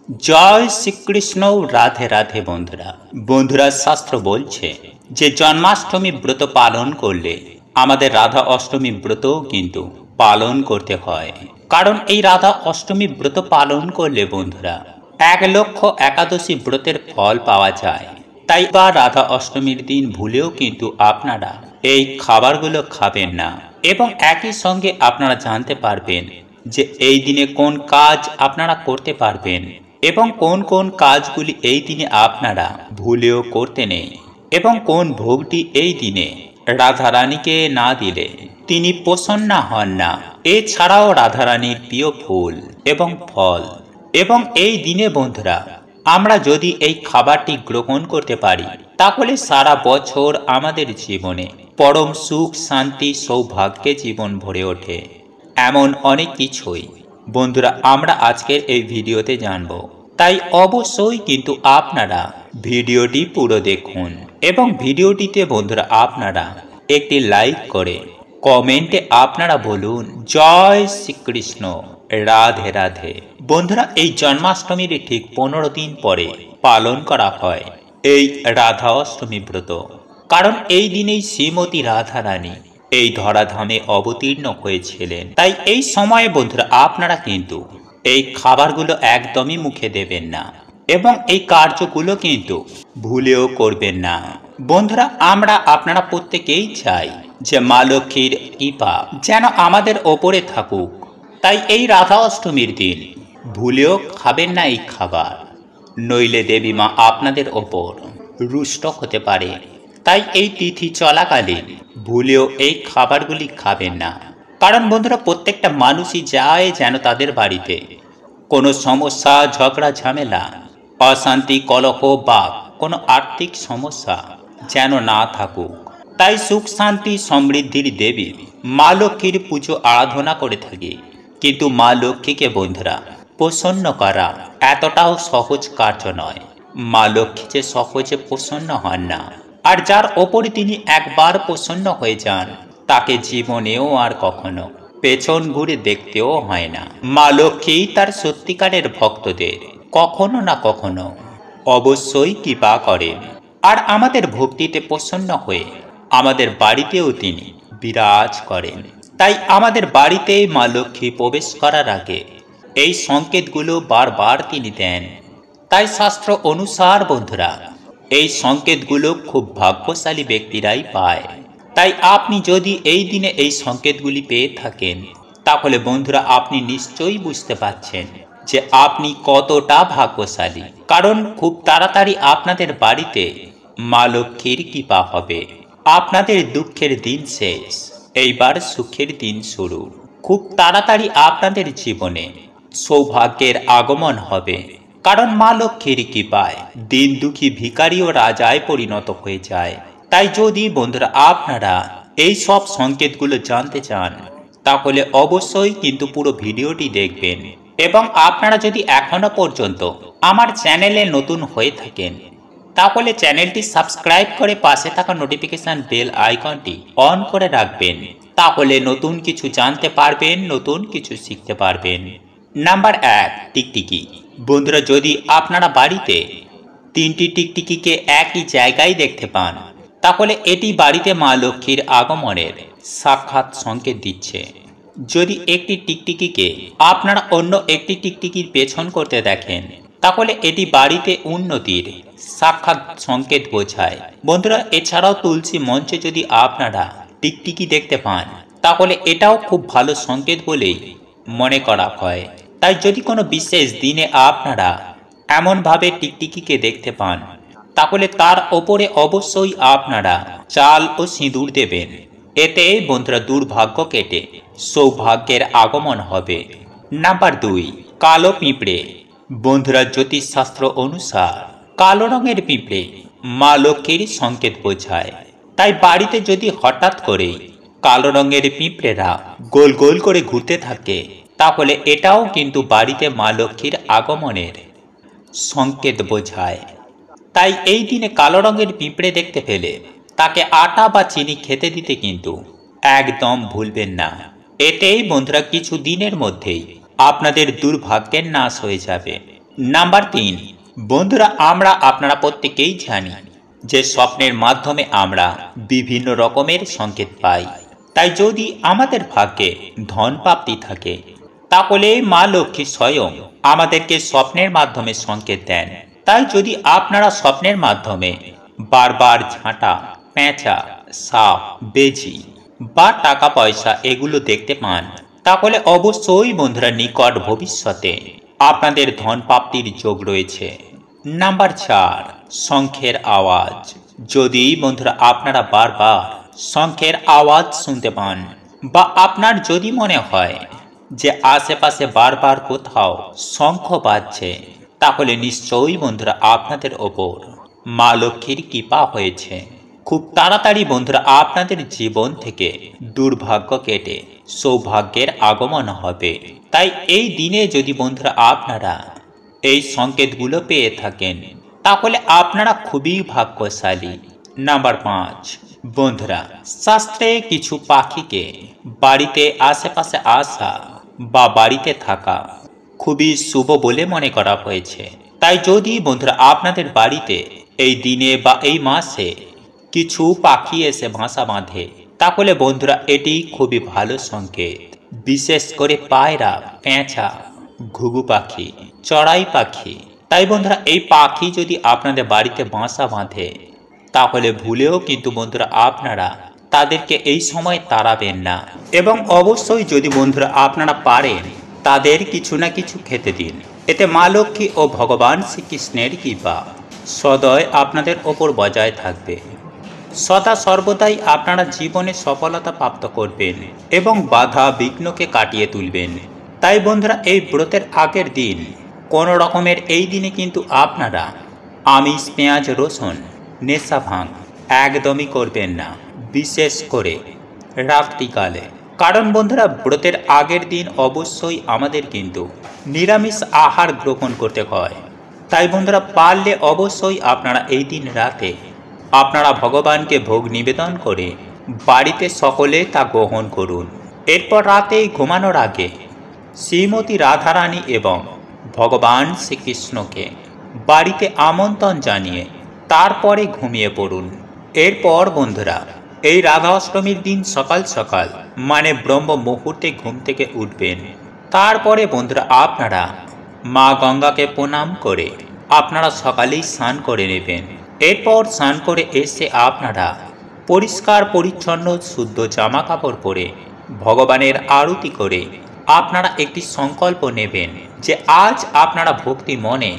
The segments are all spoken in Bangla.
জয় শ্রীকৃষ্ণ। রাধে রাধে বন্ধুরা। বন্ধুরা, শাস্ত্র বলছে যে জন্মাষ্টমী ব্রত পালন করলে আমাদের রাধা অষ্টমী ব্রতও কিন্তু পালন করতে হয়। কারণ এই রাধা অষ্টমী ব্রত পালন করলে বন্ধুরা 1,00,000 একাদশী ব্রতের ফল পাওয়া যায়। তাই বা রাধা অষ্টমীর দিন ভুলেও কিন্তু আপনারা এই খাবারগুলো খাবেন না। এবং একই সঙ্গে আপনারা জানতে পারবেন যে এই দিনে কোন কাজ আপনারা করতে পারবেন এবং কোন কোন কাজগুলি এই দিনে আপনারা ভুলেও করতে নেই, এবং কোন ভোগটি এই দিনে রাধারানীকে না দিলে তিনি প্রসন্ন হন না। এছাড়াও রাধারানীর প্রিয় ফুল এবং ফল। এবং এই দিনে বন্ধুরা আমরা যদি এই খাবারটি গ্রহণ করতে পারি তাহলে সারা বছর আমাদের জীবনে পরম সুখ, শান্তি, সৌভাগ্যে জীবন ভরে ওঠে। এমন অনেক কিছুই বন্ধুরা আমরা আজকের এই ভিডিওতে জানব। তাই অবশ্যই কিন্তু আপনারা ভিডিওটি পুরো দেখুন এবং ভিডিওটিতে বন্ধুরা আপনারা একটি লাইক করে কমেন্টে আপনারা বলুন জয় শ্রীকৃষ্ণ, রাধে রাধে। বন্ধুরা, এই জন্মাষ্টমীর ঠিক 15 দিন পরে পালন করা হয় এই রাধা অষ্টমী ব্রত। কারণ এই দিনেই শ্রীমতী রাধারানী এই ধরাধামে অবতীর্ণ হয়েছিলেন। তাই এই সময়ে বন্ধুরা আপনারা কিন্তু এই খাবারগুলো একদমই মুখে দেবেন না এবং এই কার্যগুলো কিন্তু ভুলেও করবেন না। বন্ধুরা, আমরা আপনারা প্রত্যেকেই চাই যে মা লক্ষ্মীর কৃপা যেন আমাদের ওপরে থাকুক। তাই এই রাধা অষ্টমীর দিন ভুলেও খাবেন না এই খাবার, নইলে দেবী মা আপনাদের ওপর রুষ্ট হতে পারে। তাই এই তিথি চলাকালীন ভুলেও এই খাবারগুলি খাবেন না। কারণ বন্ধুরা প্রত্যেকটা মানুষই যায় যেন তাদের বাড়িতে কোনো সমস্যা, ঝগড়া, ঝামেলা, অশান্তি, কলহ বা কোনো আর্থিক সমস্যা যেন না থাকুক। তাই সুখ, শান্তি, সমৃদ্ধির দেবী মা লক্ষ্মীর পুজো আরাধনা করে থাকি। কিন্তু মা লক্ষ্মীকে বন্ধুরা প্রসন্ন করা এতটাও সহজ কার্য নয়। মা লক্ষ্মী যে সহজে প্রসন্ন হন না, আর যার ওপরে তিনি একবার প্রসন্ন হয়ে যান তাকে জীবনেও আর কখনো পেছন ঘুরে দেখতেও হয় না। মা লক্ষ্মী তার সত্যিকারের ভক্তদের কখনো না কখনো অবশ্যই কৃপা করেন, আর আমাদের ভক্তিতে প্রসন্ন হয়ে আমাদের বাড়িতেও তিনি বিরাজ করেন। তাই আমাদের বাড়িতে মা লক্ষ্মী প্রবেশ করার আগে এই সংকেতগুলো বারবার তিনি দেন। তাই শাস্ত্র অনুসার বন্ধুরা এই সংকেতগুলো খুব ভাগ্যশালী ব্যক্তিরাই পায়। তাই আপনি যদি এই দিনে এই সংকেতগুলি পেয়ে থাকেন তাহলে বন্ধুরা আপনি নিশ্চয়ই বুঝতে পারছেন যে আপনি কতটা ভাগ্যশালী। কারণ খুব তাড়াতাড়ি আপনাদের বাড়িতে মা লক্ষ্মীর কৃপা হবে। আপনাদের দুঃখের দিন শেষ, এইবার সুখের দিন শুরু। খুব তাড়াতাড়ি আপনাদের জীবনে সৌভাগ্যের আগমন হবে। কারণ মা লক্ষ্মীর কৃপায় দিন দুঃখী ভিখারিও রাজায় পরিণত হয়ে যায়। তাই যদি বন্ধুরা আপনারা এই সব সংকেতগুলো জানতে চান তাহলে অবশ্যই কিন্তু পুরো ভিডিওটি দেখবেন। এবং আপনারা যদি এখনো পর্যন্ত আমার চ্যানেলে নতুন হয়ে থাকেন তাহলে চ্যানেলটি সাবস্ক্রাইব করে পাশে থাকা নোটিফিকেশন বেল আইকনটি অন করে রাখবেন। তাহলে নতুন কিছু জানতে পারবেন, নতুন কিছু শিখতে পারবেন। নাম্বার 1, টিকটিকি। বন্ধুরা, যদি আপনারা বাড়িতে 3টি টিকটিকিকে একই জায়গায় দেখতে পান তাহলে এটি বাড়িতে মা লক্ষ্মীর আগমনের সাক্ষাৎ সংকেত দিচ্ছে। যদি একটি টিকটিকিকে আপনারা অন্য একটি টিকটিকির পেছন করতে দেখেন তাহলে এটি বাড়িতে উন্নতির সাক্ষাৎ সংকেত বোঝায়। বন্ধুরা, এছাড়াও তুলসী মঞ্চে যদি আপনারা টিকটিকি দেখতে পান তাহলে এটাও খুব ভালো সংকেত বলেই মনে করা হয়। তাই যদি কোনো বিশেষ দিনে আপনারা এমনভাবে টিকটিকিকে দেখতে পান তাহলে তার ওপরে অবশ্যই আপনারা চাল ও সিঁদুর দেবেন। এতে বন্ধুরা দুর্ভাগ্য কেটে সৌভাগ্যের আগমন হবে। নাম্বার 2, কালো পিঁপড়ে। বন্ধুরা, জ্যোতিষশাস্ত্র অনুসার কালো রঙের পিঁপড়ে মা লক্ষ্মীর সংকেত বোঝায়। তাই বাড়িতে যদি হঠাৎ করে কালো রঙের পিঁপড়েরা গোল গোল করে ঘুরতে থাকে তাহলে এটাও কিন্তু বাড়িতে মা লক্ষ্মীর আগমনের সংকেত বোঝায়। তাই এই দিনে কালো রঙের পিঁপড়ে দেখতে পেলে তাকে আটা বা চিনি খেতে দিতে কিন্তু একদম ভুলবেন না। এতেই বন্ধুরা কিছু দিনের মধ্যেই আপনাদের দুর্ভাগ্যের নাশ হয়ে যাবে। নাম্বার 3, বন্ধুরা আমরা আপনারা প্রত্যেকেই জানি যে স্বপ্নের মাধ্যমে আমরা বিভিন্ন রকমের সংকেত পাই। তাই যদি আমাদের ভাগ্যে ধন প্রাপ্তি থাকে তাহলে মা লক্ষ্মী স্বয়ং আমাদেরকে স্বপ্নের মাধ্যমে সংকেত দেন। তাই যদি আপনারা স্বপ্নের মাধ্যমে বারবার ঝাঁটা, পেঁচা, সাপ, বেজি বা টাকা পয়সা এগুলো দেখতে পান তাহলে অবশ্যই বন্ধুরা নিকট ভবিষ্যতে আপনাদের ধন প্রাপ্তির যোগ রয়েছে। নাম্বার 4, শঙ্খের আওয়াজ। যদি বন্ধুরা আপনারা বারবার শঙ্খের আওয়াজ শুনতে পান বা আপনার যদি মনে হয় যে আশেপাশে বারবার কোথাও শঙ্খ বাজছে তাহলে নিশ্চয়ই বন্ধুরা আপনাদের ওপর মা লক্ষ্মীর কৃপা হয়েছে। খুব তাড়াতাড়ি বন্ধুরা আপনাদের জীবন থেকে দুর্ভাগ্য কেটে সৌভাগ্যের আগমন হবে। তাই এই দিনে যদি বন্ধুরা আপনারা এই সংকেতগুলো পেয়ে থাকেন তাহলে আপনারা খুবই ভাগ্যশালী। নাম্বার 5, বন্ধুরা শাস্ত্রে কিছু পাখিকে বাড়িতে আশেপাশে আসা বা বাড়িতে থাকা খুবই শুভ বলে মনে করা হয়েছে। তাই যদি বন্ধুরা আপনাদের বাড়িতে এই দিনে বা এই মাসে কিছু পাখি এসে বাসা বাঁধে তাহলে বন্ধুরা এটি খুবই ভালো সংকেত। বিশেষ করে পায়রা, পেঁচা, ঘুঘু পাখি, চড়াই পাখি। তাই বন্ধুরা এই পাখি যদি আপনাদের বাড়িতে বাসা বাঁধে তাহলে ভুলেও কিন্তু বন্ধুরা আপনারা তাদেরকে এই সময় তাড়াবেন না এবং অবশ্যই যদি বন্ধুরা আপনারা পারেন তাদের কিছু না কিছু খেতে দিন। এতে মা লক্ষ্মী ও ভগবান শ্রীকৃষ্ণের কৃপা সদয় আপনাদের ওপর বজায় থাকবে। সদা সর্বদাই আপনারা জীবনে সফলতা প্রাপ্ত করবেন এবং বাধা বিঘ্নকে কাটিয়ে তুলবেন। তাই বন্ধুরা এই ব্রতের আগের দিন কোনো রকমের এই দিনে কিন্তু আপনারা আমিষ, পেঁয়াজ, রসুন, নেশা ভাঙ একদমই করবেন না, বিশেষ করে রাত্রিকালে। কারণ বন্ধুরা ব্রতের আগের দিন অবশ্যই আমাদের কিন্তু নিরামিষ আহার গ্রহণ করতে হয়। তাই বন্ধুরা পারলে অবশ্যই আপনারা এই দিন রাতে আপনারা ভগবানকে ভোগ নিবেদন করে বাড়িতে সকলে তা গ্রহণ করুন। এরপর রাতে ঘুমানোর আগে শ্রীমতী রাধারানী এবং ভগবান শ্রীকৃষ্ণকে বাড়িতে আমন্ত্রণ জানিয়ে তারপরে ঘুমিয়ে পড়ুন। এরপর বন্ধুরা এই রাধা অষ্টমীর দিন সকাল সকাল মানে ব্রহ্ম মুহূর্তে ঘুম থেকে উঠবেন। তারপরে বন্ধুরা আপনারা মা গঙ্গাকে প্রণাম করে আপনারা সকালেই স্নান করে নেবেন। এরপর স্নান করে এসে আপনারা পরিষ্কার পরিচ্ছন্ন শুদ্ধ জামা কাপড় পরে ভগবানের আরতি করে আপনারা একটি সংকল্প নেবেন যে আজ আপনারা ভক্তি মনে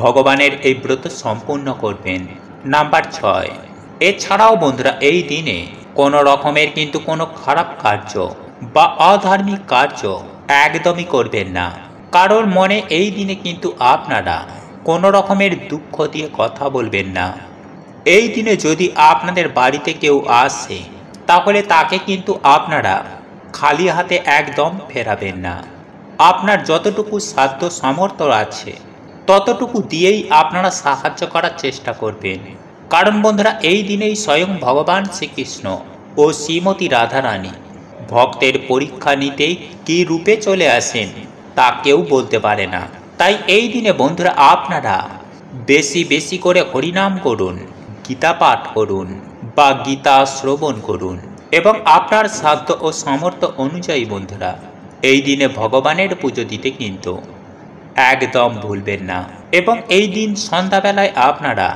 ভগবানের এই ব্রত সম্পূর্ণ করবেন। নাম্বার 6, এছাড়াও বন্ধুরা এই দিনে কোনো রকমের কিন্তু কোনো খারাপ কার্য বা অধার্মিক কার্য একদমই করবেন না। কারোর মনে এই দিনে কিন্তু আপনারা কোনো রকমের দুঃখ দিয়ে কথা বলবেন না। এই দিনে যদি আপনাদের বাড়িতে কেউ আসে তাহলে তাকে কিন্তু আপনারা খালি হাতে একদম ফেরাবেন না। আপনার যতটুকু সাধ্য সামর্থ্য আছে ততটুকু দিয়েই আপনারা সাহায্য করার চেষ্টা করবেন। কারণ বন্ধুরা এই দিনেই স্বয়ং ভগবান শ্রীকৃষ্ণ ও শ্রীমতী রাধারানী ভক্তের পরীক্ষা নিতেই কী রূপে চলে আসেন তা কেউ বলতে পারে না। তাই এই দিনে বন্ধুরা আপনারা বেশি বেশি করে হরিনাম করুন, গীতা পাঠ করুন বা গীতা শ্রবণ করুন এবং আপনার সাধ্য ও সামর্থ্য অনুযায়ী বন্ধুরা এই দিনে ভগবানের পুজো দিতে কিন্তু একদম ভুলবেন না। এবং এই দিন সন্ধ্যাবেলায় আপনারা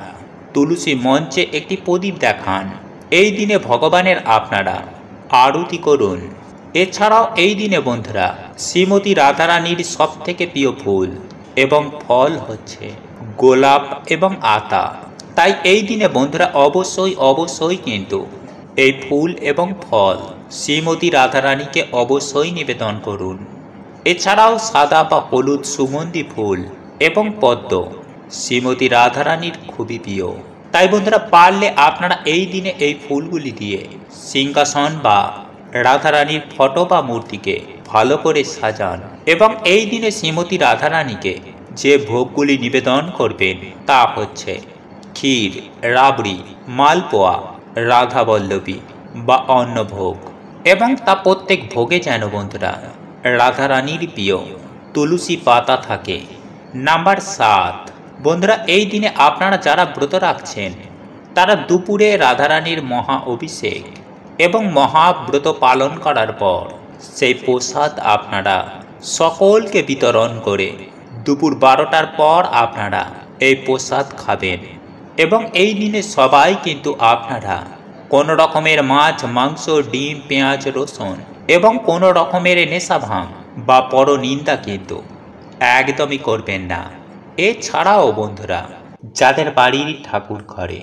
তুলসী মঞ্চে একটি প্রদীপ দেখান। এই দিনে ভগবানের আপনারা আরতি করুন। এছাড়াও এই দিনে বন্ধুরা শ্রীমতী রাধারানীর সবথেকে প্রিয় ফুল এবং ফল হচ্ছে গোলাপ এবং আতা। তাই এই দিনে বন্ধুরা অবশ্যই কিন্তু এই ফুল এবং ফল শ্রীমতী রাধারানীকে অবশ্যই নিবেদন করুন। এছাড়াও সাদা বা হলুদ সুগন্ধি ফুল এবং পদ্ম শ্রীমতী রাধারানীর খুবই প্রিয়। তাই বন্ধুরা পারলে আপনারা এই দিনে এই ফুলগুলি দিয়ে সিংহাসন বা রাধারানীর ফটো বা মূর্তিকে ভালো করে সাজান এবং এই দিনে শ্রীমতী রাধারানীকে যে ভোগগুলি নিবেদন করবেন তা হচ্ছে ক্ষীর, রাবড়ি, মালপোয়া, রাধাবল্লভী বা অন্নভোগ এবং তা প্রত্যেক ভোগে যেন বন্ধুরা রাধারানীর প্রিয় তুলসী পাতা থাকে, নাম্বার 7, বন্ধুরা এই দিনে আপনারা যারা ব্রত রাখছেন তারা দুপুরে রাধারানীর মহা অভিষেক এবং মহাব্রত পালন করার পর সেই প্রসাদ আপনারা সকলকে বিতরণ করে দুপুর 12টার পর আপনারা এই প্রসাদ খাবেন। এবং এই দিনে সবাই কিন্তু আপনারা কোনো রকমের মাছ, মাংস, ডিম, পেঁয়াজ, রসুন এবং কোনো রকমের নেশা ভাঙ বা পরনিন্দা কিন্তু একদমই করবেন না। এছাড়াও বন্ধুরা যাদের বাড়ির ঠাকুর ঘরে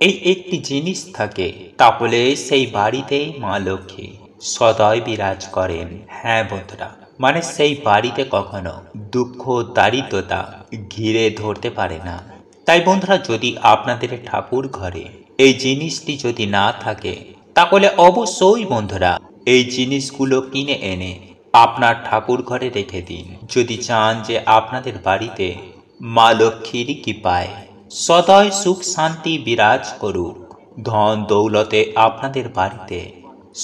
এই একটি জিনিস থাকে তাহলে সেই বাড়িতেই মা লক্ষ্মী সদয় বিরাজ করেন। হ্যাঁ বন্ধুরা, মানে সেই বাড়িতে কখনো দুঃখ দারিদ্রতা ঘিরে ধরতে পারে না। তাই বন্ধুরা যদি আপনাদের ঠাকুর ঘরে এই জিনিসটি যদি না থাকে তাহলে অবশ্যই বন্ধুরা এই জিনিসগুলো কিনে এনে আপনার ঠাকুর ঘরে রেখে দিন, যদি চান যে আপনাদের বাড়িতে মা লক্ষ্মীর কৃপায় সদয় সুখ শান্তি বিরাজ করুক, ধন দৌলতে আপনাদের বাড়িতে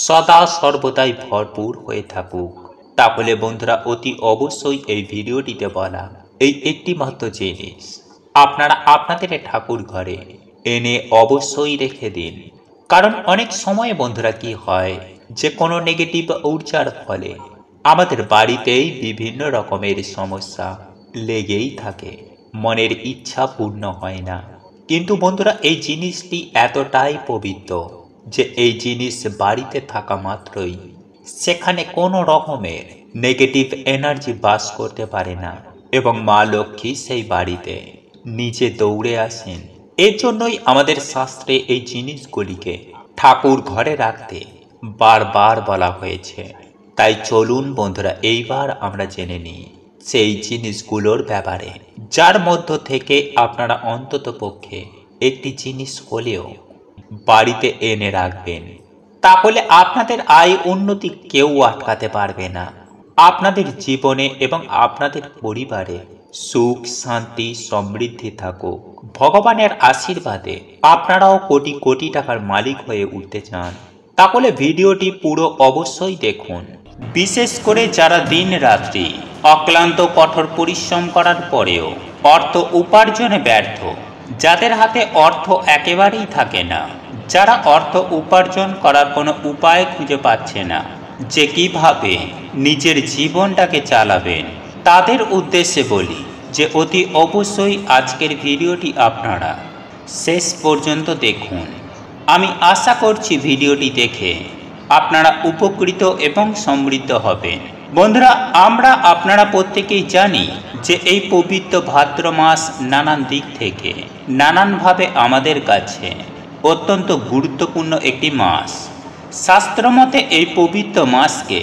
সদা সর্বদাই ভরপুর হয়ে থাকুক। তাহলে বন্ধুরা অতি অবশ্যই এই ভিডিওটিতে বলা এই একটি মাত্র জিনিস আপনারা আপনাদের ঠাকুর ঘরে এনে অবশ্যই রেখে দিন। কারণ অনেক সময় বন্ধুরা কি হয় যে কোনো নেগেটিভ ঊর্জার ফলে আমাদের বাড়িতেই বিভিন্ন রকমের সমস্যা লেগেই থাকে, মনের ইচ্ছা পূর্ণ হয় না। কিন্তু বন্ধুরা এই জিনিসটি এতটাই পবিত্র যে এই জিনিস বাড়িতে থাকা মাত্রই সেখানে কোনো রকমের নেগেটিভ এনার্জি বাস করতে পারে না এবং মা লক্ষ্মী সেই বাড়িতে নিজে দৌড়ে আসেন। এর জন্যই আমাদের শাস্ত্রে এই জিনিসগুলিকে ঠাকুর ঘরে রাখতে বারবার বলা হয়েছে। তাই চলুন বন্ধুরা এইবার আমরা জেনে নিই সেই জিনিসগুলোর ব্যাপারে, যার মধ্য থেকে আপনারা অন্তত পক্ষে একটি জিনিস হলেও বাড়িতে এনে রাখবেন। তাহলে আপনাদের আয় উন্নতি কেউ আটকাতে পারবে না। আপনাদের জীবনে এবং আপনাদের পরিবারে সুখ শান্তি সমৃদ্ধি থাকুক। ভগবানের আশীর্বাদে আপনারাও কোটি কোটি টাকার মালিক হয়ে উঠতে চান তাহলে ভিডিওটি পুরো অবশ্যই দেখুন। বিশেষ করে যারা দিন রাত্রি অক্লান্ত কঠোর পরিশ্রম করার পরেও অর্থ উপার্জনে ব্যর্থ, যাদের হাতে অর্থ একেবারেই থাকে না, যারা অর্থ উপার্জন করার কোনো উপায় খুঁজে পাচ্ছে না যে কিভাবে নিজের জীবনটাকে চালাবেন, তাদের উদ্দেশ্যে বলি যে অতি অবশ্যই আজকের ভিডিওটি আপনারা শেষ পর্যন্ত দেখুন। আমি আশা করছি ভিডিওটি দেখে আপনারা উপকৃত এবং সমৃদ্ধ হবেন। বন্ধুরা আপনারা প্রত্যেকেই জানি যে এই পবিত্র ভাদ্র মাস নানান দিক থেকে নানানভাবে আমাদের কাছে অত্যন্ত গুরুত্বপূর্ণ একটি মাস। শাস্ত্রমতে এই পবিত্র মাসকে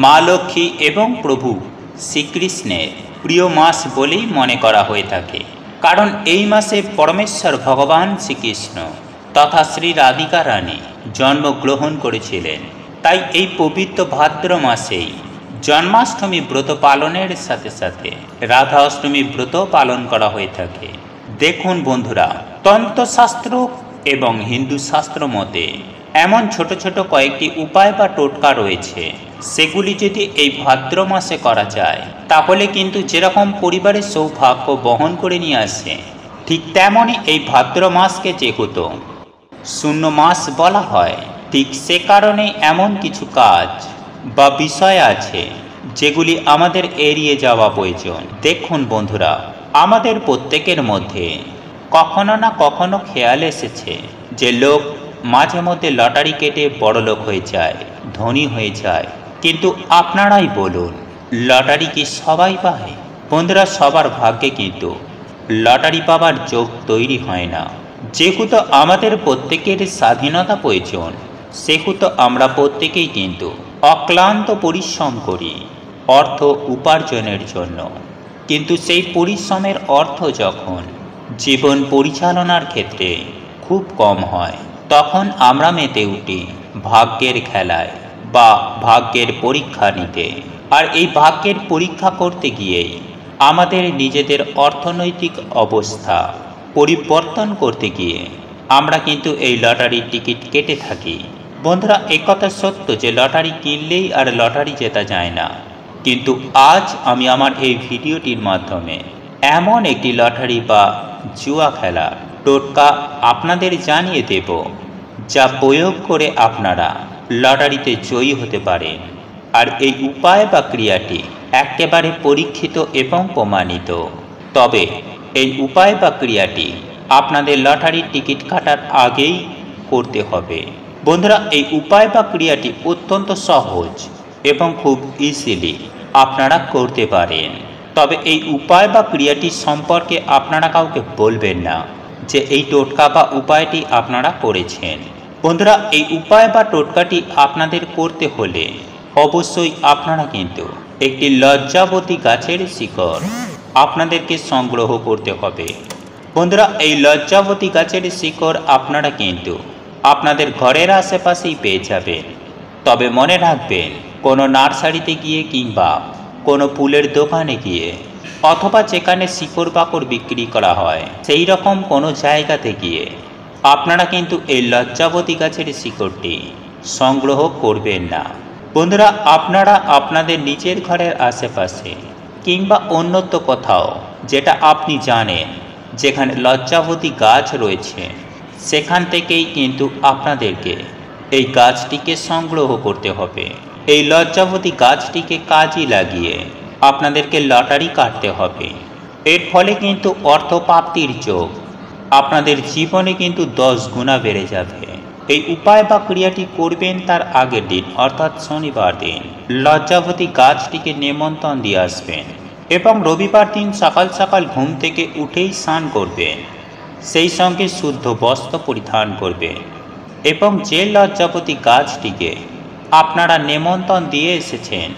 মা লক্ষ্মী এবং প্রভু শ্রীকৃষ্ণের প্রিয় মাস বলেই মনে করা হয়ে থাকে। কারণ এই মাসে পরমেশ্বর ভগবান শ্রীকৃষ্ণ তথা শ্রী রাধিকা রানী জন্মগ্রহণ করেছিলেন। তাই এই পবিত্র ভাদ্র মাসেই জন্মাষ্টমী ব্রত পালনের সাথে সাথে রাধা অষ্টমী ব্রত পালন করা হয়ে থাকে। দেখুন বন্ধুরা, তন্ত্রশাস্ত্র এবং হিন্দু শাস্ত্র মতে এমন ছোট ছোট কয়েকটি উপায় বা টোটকা রয়েছে, সেগুলি যদি এই ভাদ্র মাসে করা যায় তাহলে কিন্তু যেরকম পরিবারের সৌভাগ্য বহন করে নিয়ে আসে, ঠিক তেমনই এই ভাদ্র মাসকে যেহেতু শূন্য মাস বলা হয়, ঠিক সে কারণে এমন কিছু কাজ বা বিষয় আছে যেগুলি আমাদের এড়িয়ে যাওয়া প্রয়োজন। দেখুন বন্ধুরা, আমাদের প্রত্যেকের মধ্যে কখনো না কখনো খেয়াল এসেছে যে লোক মাঝে মধ্যে লটারি কেটে বড়লোক হয়ে যায়, ধনী হয়ে যায়। কিন্তু আপনারাই বলুন, লটারি কি সবাই পায়? বন্ধুরা, সবার ভাগ্যে কিন্তু লটারি পাবার যোগ তৈরি হয় না। যেহেতু আমাদের প্রত্যেকের স্বাধীনতা প্রয়োজন, সেহেতু আমরা প্রত্যেকেই কিন্তু অক্লান্ত পরিশ্রম করি অর্থ উপার্জনের জন্য। কিন্তু সেই পরিশ্রমের অর্থ যখন জীবন পরিচালনার ক্ষেত্রে খুব কম হয়, তখন আমরা মেতে উঠি ভাগ্যের খেলায় বা ভাগ্যের পরীক্ষা নিতে। আর এই ভাগ্যের পরীক্ষা করতে গিয়েই আমাদের নিজেদের অর্থনৈতিক অবস্থা পরিবর্তন করতে গিয়ে আমরা কিন্তু এই লটারির টিকিট কেটে থাকি। বন্ধুরা, একথা সত্য যে লটারি কিনলেই আর লটারি জেতা যায় না। কিন্তু আজ আমি আমার এই ভিডিওটির মাধ্যমে এমন একটি লটারি বা জুয়া খেলা টোটকা আপনাদের জানিয়ে দেব, যা প্রয়োগ করে আপনারা লটারিতে জয়ী হতে পারেন। আর এই উপায় বা ক্রিয়াটি একেবারে পরীক্ষিত এবং প্রমাণিত। তবে এই উপায় বা ক্রিয়াটি আপনাদের লটারির টিকিট কাটার আগেই করতে হবে। বন্ধুরা, এই উপায় বা ক্রিয়াটি অত্যন্ত সহজ এবং খুব ইজিলি আপনারা করতে পারেন। তবে এই উপায় বা ক্রিয়াটি সম্পর্কে আপনারা কাউকে বলবেন না যে এই টোটকা বা উপায়টি আপনারা করেছেন। বন্ধুরা, এই উপায় বা টোটকাটি আপনাদের করতে হলে অবশ্যই আপনারা কিন্তু একটি লজ্জাবতী গাছের শিকড় আপনাদেরকে সংগ্রহ করতে হবে। বন্ধুরা, এই লজ্জাবতী গাছের শিকড় আপনারা কিন্তু আপনাদের ঘরের আশেপাশেই পেয়ে যাবেন। তবে মনে রাখবেন, কোনো নার্সারিতে গিয়ে কিংবা কোনো ফুলের দোকানে গিয়ে অথবা যেখানে শিকড় বাকড় বিক্রি করা হয় সেই রকম কোনো জায়গাতে গিয়ে আপনারা কিন্তু এই লজ্জাবতী গাছের শিকড়টি সংগ্রহ করবেন না। বন্ধুরা, আপনারা আপনাদের নিজের ঘরের আশেপাশে কিংবা অন্যত্র কোথাও যেটা আপনি জানেন যেখানে লজ্জাবতী গাছ রয়েছে, সেখান থেকেই কিন্তু আপনাদেরকে এই গাছটিকে সংগ্রহ করতে হবে। এই লজ্জাবতী গাছটিকে কাজে লাগিয়ে আপনাদেরকে লটারি কাটতে হবে। এর ফলে কিন্তু অর্থপ্রাপ্তির যোগ আপনাদের জীবনে কিন্তু 10 গুণা বেড়ে যাবে। এই উপায় বা ক্রিয়াটি করবেন তার আগের দিন অর্থাৎ শনিবার দিন লজ্জাবতী গাছটিকে নেমন্তণ দিয়ে আসবেন এবং রবিবার দিন সকাল সকাল ঘুম থেকে উঠেই স্নান করবেন, সেই সঙ্গে শুদ্ধ বস্ত্র পরিধান করবেন এবং যে লজ্জাবতী গাছটিকে আপনারা নেমন্তণ দিয়ে এসেছেন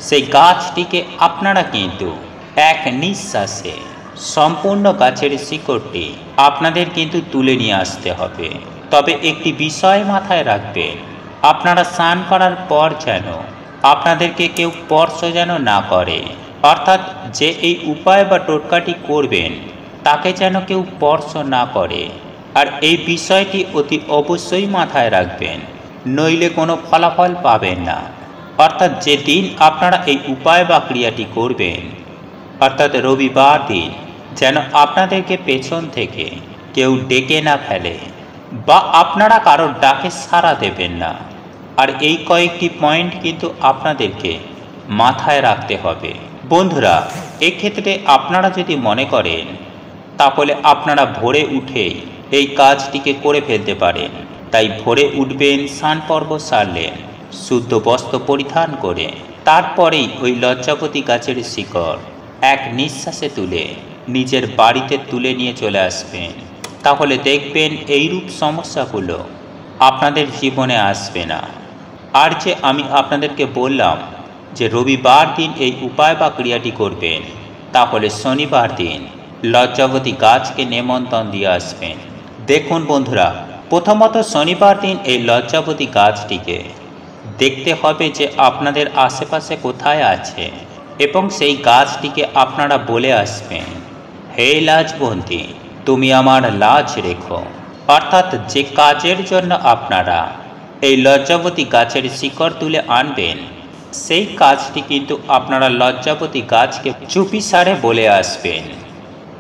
সেই গাছটিকে আপনারা কিন্তু এক নিঃশ্বাসে সম্পূর্ণ গাছের শিকড়টি আপনাদের কিন্তু তুলে নিয়ে আসতে হবে। তবে একটি বিষয় মাথায় রাখবেন, আপনারা স্নান করার পর যেন আপনাদেরকে কেউ স্পর্শ যেন না করে, অর্থাৎ যে এই উপায় বা টোটকাটি করবেন তাকে যেন কেউ স্পর্শ না করে। আর এই বিষয়টি অতি অবশ্যই মাথায় রাখবেন, নইলে কোনো ফলাফল পাবেন না। অর্থাৎ যেদিন আপনারা এই উপায় বা ক্রিয়াটি করবেন অর্থাৎ রবিবার দিন যেন আপনাদেরকে পেছন থেকে কেউ ডেকে না ফেলে বা আপনারা কারোর ডাকে সাড়া দেবেন না। আর এই কয়েকটি পয়েন্ট কিন্তু আপনাদেরকে মাথায় রাখতে হবে। বন্ধুরা, এক্ষেত্রে আপনারা যদি মনে করেন তাহলে আপনারা ভোরে উঠেই এই কাজটিকে করে ফেলতে পারেন। তাই ভোরে উঠবেন, স্নান পর্ব সারলেন, শুদ্ধ বস্ত্র পরিধান করে তারপরেই ওই লজ্জাবতী গাছের শিকড় এক নিঃশ্বাসে তুলে নিজের বাড়িতে তুলে নিয়ে চলে আসবেন। তাহলে দেখবেন এইরূপ সমস্যাগুলো আপনাদের জীবনে আসবে না। আর যে আমি আপনাদেরকে বললাম যে রবিবার দিন এই উপায় বা ক্রিয়াটি করবেন, তাহলে শনিবার দিন লজ্জাবতী গাছকে নেমন্তণ দিয়ে আসবেন। দেখুন বন্ধুরা, প্রথমত শনিবার দিন এই লজ্জাবতী গাছটিকে দেখতে হবে যে আপনাদের আশেপাশে কোথায় আছে এবং সেই গাছটিকে আপনারা বলে আসবেন, হে লাজবন্তী, তুমি আমার লাজ রেখো। অর্থাৎ যে কাজের জন্য আপনারা এই লজ্জাবতী গাছের শিকড় তুলে আনবেন সেই কাজটি কিন্তু আপনারা লজ্জাবতী গাছকে চুপিসারে বলে আসবেন।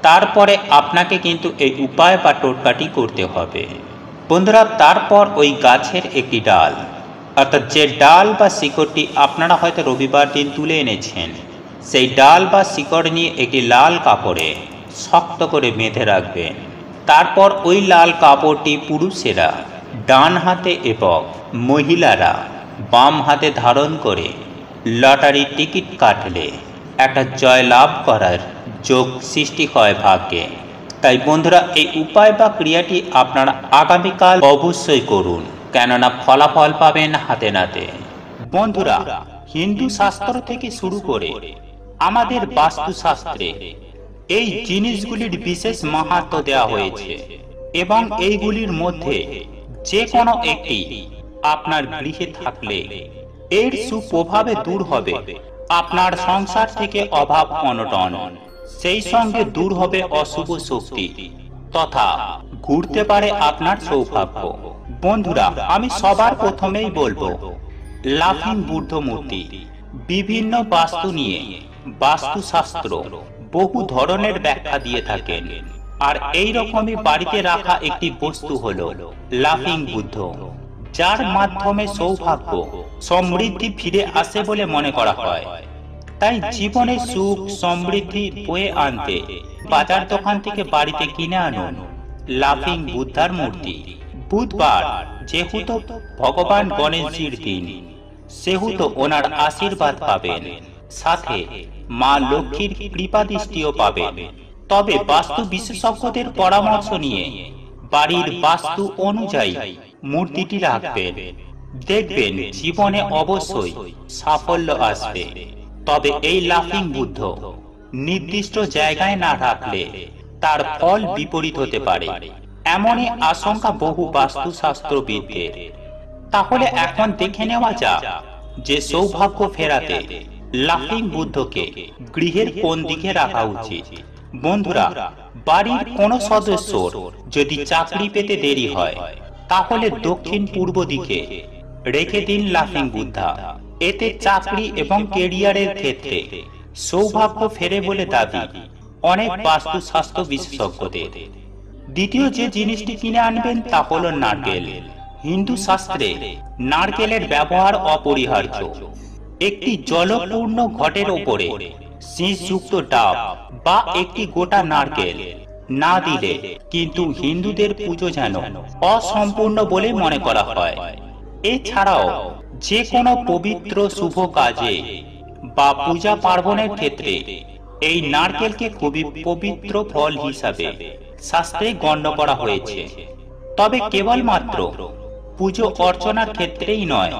তারপরে আপনাকে কিন্তু এই উপায় বা টোটকাটি করতে হবে। বন্ধুরা, তারপর ওই গাছের একটি ডাল অর্থাৎ যে ডাল বা শিকড়টি আপনারা হয়তো রবিবার দিন তুলে এনেছেন, সেই ডাল বা শিকড় নিয়ে একটি লাল কাপড়ে শক্ত করে বেঁধে রাখবেন। তারপর ওই লাল কাপড়টি পুরুষেরা ডান হাতে এবং মহিলারা বাম হাতে ধারণ করে লটারির টিকিট কাটলে একটা জয় লাভ করার যোগ সৃষ্টি হয় ভাগ্যে। তাই বন্ধুরা, এই উপায় বা ক্রিয়াটি আপনারা আগামীকাল অবশ্যই করুন, কেননা ফলাফল পাবেন হাতে নাতে। বন্ধুরা, হিন্দু শাস্ত্র থেকে শুরু করে আমাদের বাস্তুশাস্ত্রে এই জিনিসগুলির বিশেষ মাহাত্ম্য দেওয়া হয়েছে এবং এইগুলির মধ্যে যে কোনো একটি আপনার গৃহে থাকলে এর সুপ্রভাবে দূর হবে আপনার সংসার থেকে অভাব অনটন, সেই সঙ্গে দূর হবে অশুভ শক্তি তথা ঘুরতে পারে আপনার সৌভাগ্য। বন্ধুরা, আমি সবার প্রথমেই বলবো, লাফিং বুদ্ধ মূর্তি, বিভিন্ন বাস্তু নিয়ে বাস্তুশাস্ত্র বহু ধরনের ব্যাখ্যা দিয়ে থাকেন। আর এই রকমই বাড়িতে রাখা একটি বস্তু হলো লাফিং বুদ্ধ, যার মাধ্যমে সৌভাগ্য সমৃদ্ধি ফিরে আসে বলে মনে করা হয়। তাই জীবনে সুখ সমৃদ্ধি বয়ে আনতে বাজার দোকান থেকে বাড়িতে কিনে আনুন লাফিং বুদ্ধার মূর্তি। বুধবার যেহেতু ভগবান গণেশজির দিন, সেহেতু ওনার আশীর্বাদ পাবেন, সাথে মা লক্ষ্মীর কৃপা দৃষ্টিও পাবেন। তবে বাস্তু বিশেষজ্ঞদের পরামর্শ নিয়ে বাড়ির বাস্তু অনুযায়ী মূর্তিটি রাখবেন। দেখবেন জীবনে অবশ্যই সাফল্য আসবে। তবে এই লাফিং বুদ্ধ নির্দিষ্ট জায়গায় না রাখলে তার ফল বিপরীত হতে পারে, এমনই আশঙ্কা বহু বাস্তুশাস্ত্রবিদদের। তাহলে এখন দেখে নেওয়া যাক যে সৌভাগ্য ফেরাতে লাফিং বুদ্ধকে গৃহের কোন দিকে রাখা উচিত। বন্ধুরা, বাড়ির কোন সদস্যর যদি চাকরি পেতে দেরি হয়, তাহলে দক্ষিণ পূর্ব দিকে রেখে দিন লাফিং বুদ্ধা। এতে চাকরি এবং ক্যারিয়ারের ক্ষেত্রে সৌভাগ্য ফেরে বলে দাবি অনেক বাস্তুশাস্ত্র বিশেষজ্ঞদের। দ্বিতীয় যে জিনিসটি কিনে আনবেন তা হল নারকেল। হিন্দু শাস্ত্রে নারকেলের ব্যবহার অপরিহার্য। একটি জলপূর্ণ ঘটের ওপরে শীষযুক্ত ডাব বা একটি গোটা নারকেল না দিলে কিন্তু হিন্দুদের পুজো যেন অসম্পূর্ণ বলে মনে করা হয়। এছাড়াও যে কোনো পবিত্র শুভ কাজে বা পূজা পার্বণের ক্ষেত্রে এই নারকেলকে খুবই পবিত্র ফল হিসাবে শাস্ত্রে গণ্য করা হয়েছে। তবে কেবলমাত্র পুজো অর্চনার ক্ষেত্রেই নয়,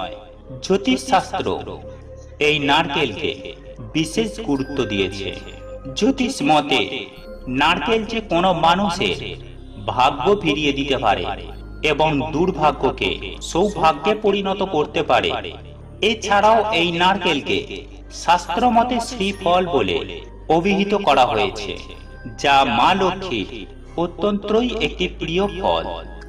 জ্যোতিষ শাস্ত্র এই নারকেলকে বিশেষ গুরুত্ব দিয়েছে। জ্যোতিষ মতে নারকেল যে কোনো মানুষের ভাগ্য ফিরিয়ে দিতে পারে এবং দুর্ভাগ্যকে সৌভাগ্যে পরিণত করতে পারে। এছাড়াও এই নারকেলকে শাস্ত্র মতে শ্রীফল বলে অভিহিত করা হয়েছে, যা মা লক্ষ্মীর অত্যন্তই একটি প্রিয় ফল।